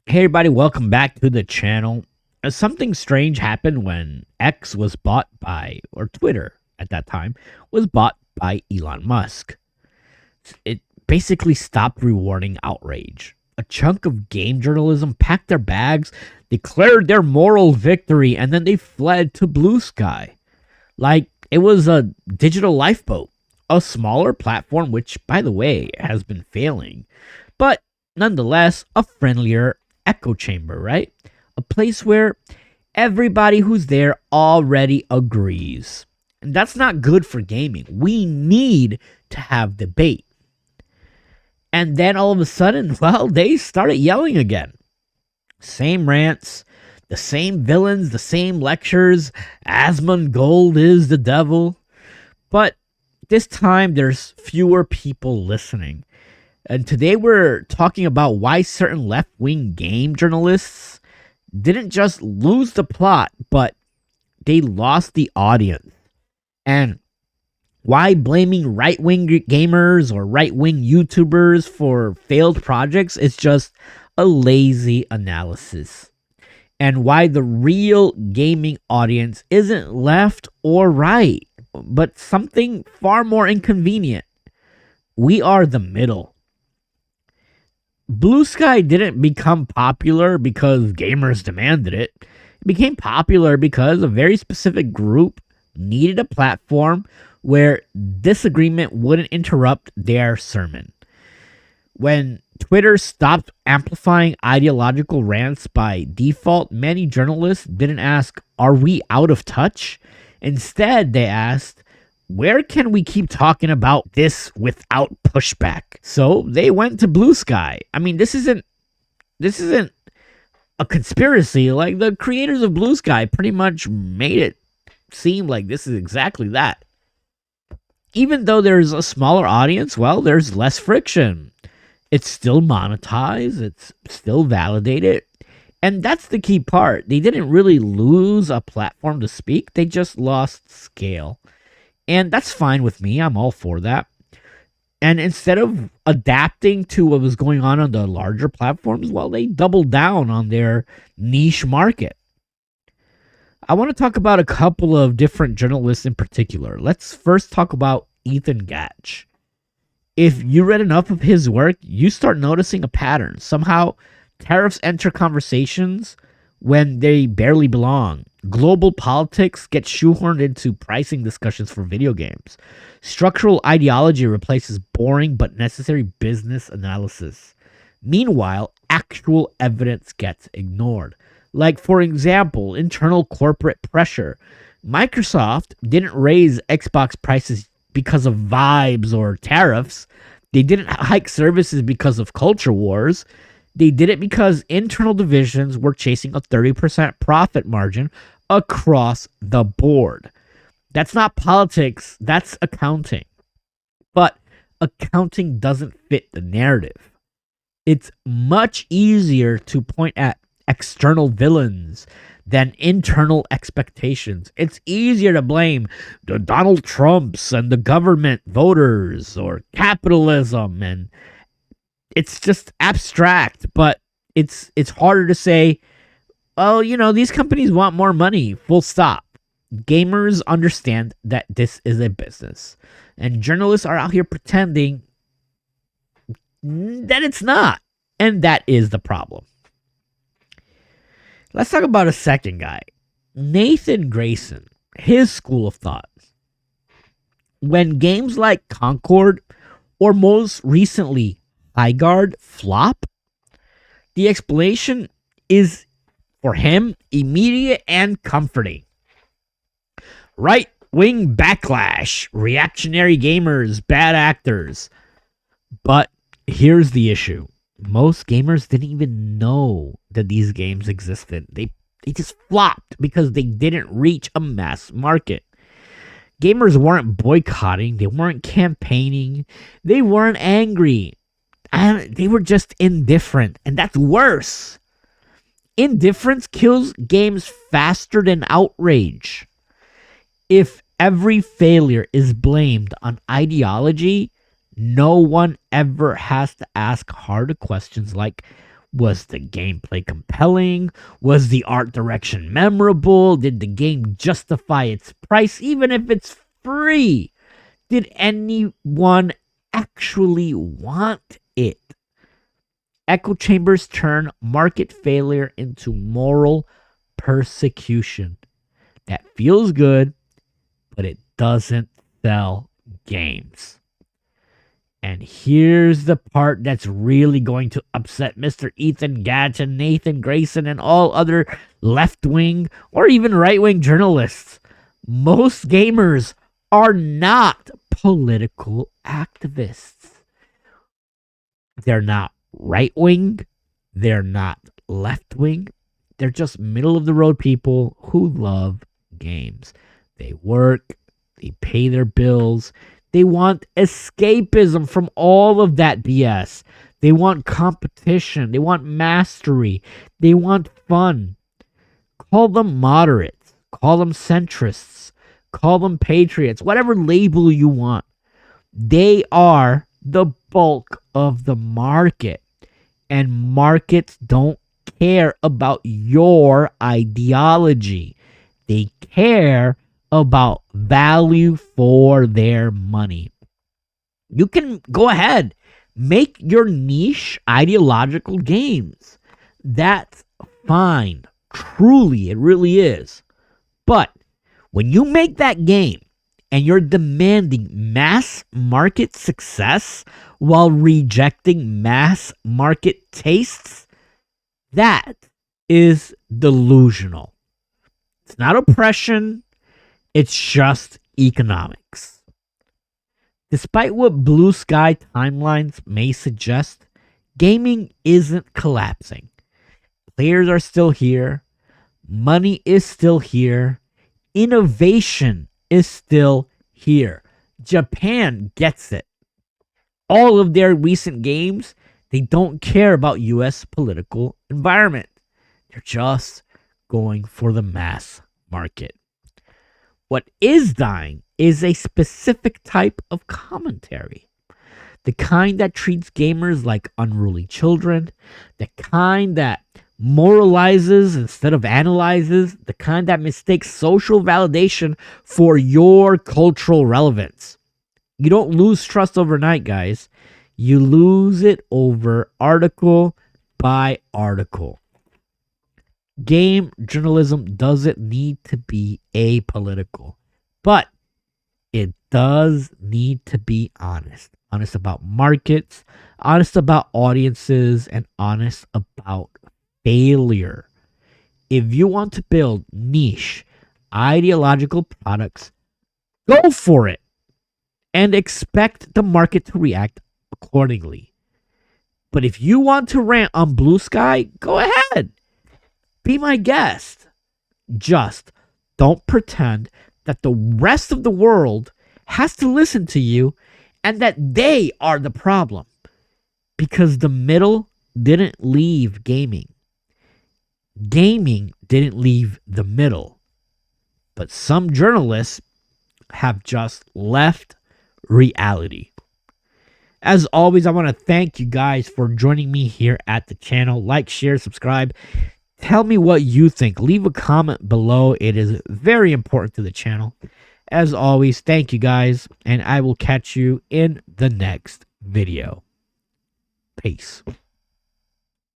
Hey everybody, welcome back to the channel. Something strange happened when X was bought by, or Twitter at that time, was bought by Elon Musk. It basically stopped rewarding outrage. A chunk of game journalism packed their bags, declared their moral victory, and then they fled to Blue Sky. Like it was a digital lifeboat, a smaller platform, which, by the way, has been failing, but nonetheless, a friendlier echo chamber, right? A place where everybody who's there already agrees. And that's not good for gaming. We need to have debate. And then all of a sudden, well, they started yelling again. Same rants, the same villains, the same lectures. Asmongold is the devil. But this time, there's fewer people listening. And today we're talking about why certain left-wing game journalists didn't just lose the plot, but they lost the audience. And why blaming right-wing gamers or right-wing YouTubers for failed projects is just a lazy analysis. And why the real gaming audience isn't left or right, but something far more inconvenient. We are the middle. Blue Sky didn't become popular because gamers demanded it. It became popular because a very specific group needed a platform where disagreement wouldn't interrupt their sermon. When Twitter stopped amplifying ideological rants by default, many journalists didn't ask, "Are we out of touch?" Instead, they asked, "Where can we keep talking about this without pushback?" So they went to Blue Sky. I mean, this isn't a conspiracy. Like, the creators of Blue Sky pretty much made it seem like this is exactly that. Even though there's a smaller audience, well, there's less friction. It's still monetized, it's still validated. And that's the key part. They didn't really lose a platform to speak, they just lost scale. And that's fine with me. I'm all for that. And instead of adapting to what was going on the larger platforms, well, they doubled down on their niche market. I want to talk about a couple of different journalists in particular. Let's first talk about Ethan Gatch. If you read enough of his work, you start noticing a pattern. Somehow, tariffs enter conversations when they barely belong. Global politics get shoehorned into pricing discussions for video games. Structural ideology replaces boring but necessary business analysis. Meanwhile, actual evidence gets ignored. Like, for example, internal corporate pressure. Microsoft didn't raise Xbox prices because of vibes or tariffs. They didn't hike services because of culture wars. They did it because internal divisions were chasing a 30% profit margin across the board. That's not politics, that's accounting. But accounting doesn't fit the narrative. It's much easier to point at external villains than internal expectations. It's easier to blame the Donald Trumps and the government voters or capitalism, and it's just abstract, but it's harder to say, "Oh, these companies want more money, full stop." Gamers understand that this is a business, and journalists are out here pretending that it's not, and that is the problem. Let's talk about a second guy, Nathan Grayson, his school of thought. When games like Concord, or most recently Highguard, flop, the explanation is, for him, immediate and comforting. Right-wing backlash, reactionary gamers, bad actors. But here's the issue. Most gamers didn't even know that these games existed. They just flopped because they didn't reach a mass market. Gamers weren't boycotting, they weren't campaigning, they weren't angry. And they were just indifferent, and that's worse. Indifference kills games faster than outrage. If every failure is blamed on ideology, no one ever has to ask harder questions like, Was the gameplay compelling? Was the art direction memorable? Did the game justify its price, even if it's free? Did anyone actually want it? Echo chambers turn market failure into moral persecution. That feels good, but it doesn't sell games. And here's the part that's really going to upset Mr. Ethan Gatch and Nathan Grayson and all other left-wing or even right-wing journalists. Most gamers are not political activists. They're not right-wing. They're not left-wing. They're just middle-of-the-road people who love games. They work. They pay their bills. They want escapism from all of that BS. They want competition. They want mastery. They want fun. Call them moderates. Call them centrists. Call them patriots. Whatever label you want. They are the bulk of the market. And markets don't care about your ideology. They care about value for their money. You can go ahead, make your niche ideological games. That's fine. Truly, it really is. But when you make that game and you're demanding mass market success while rejecting mass market tastes, that is delusional. It's not oppression. It's just economics. Despite what blue sky timelines may suggest, gaming isn't collapsing. Players are still here. Money is still here. Innovation is still here. Japan gets it. All of their recent games, they don't care about US political environment. They're just going for the mass market. What is dying is a specific type of commentary. The kind that treats gamers like unruly children. The kind that moralizes instead of analyzes. The kind that mistakes social validation for your cultural relevance. You don't lose trust overnight, guys. You lose it over article by article. Game journalism doesn't need to be apolitical, but it does need to be honest. Honest about markets, honest about audiences, and honest about failure. If you want to build niche, ideological products, go for it and expect the market to react accordingly. But if you want to rant on Blue Sky, go ahead. Be my guest. Just don't pretend that the rest of the world has to listen to you and that they are the problem. Because the middle didn't leave gaming. Gaming didn't leave the middle. But some journalists have just left reality. As always, I want to thank you guys for joining me here at the channel. Like, share, subscribe. Tell me what you think. Leave a comment below. It is very important to the channel. As always, thank you guys, and I will catch you in the next video. Peace.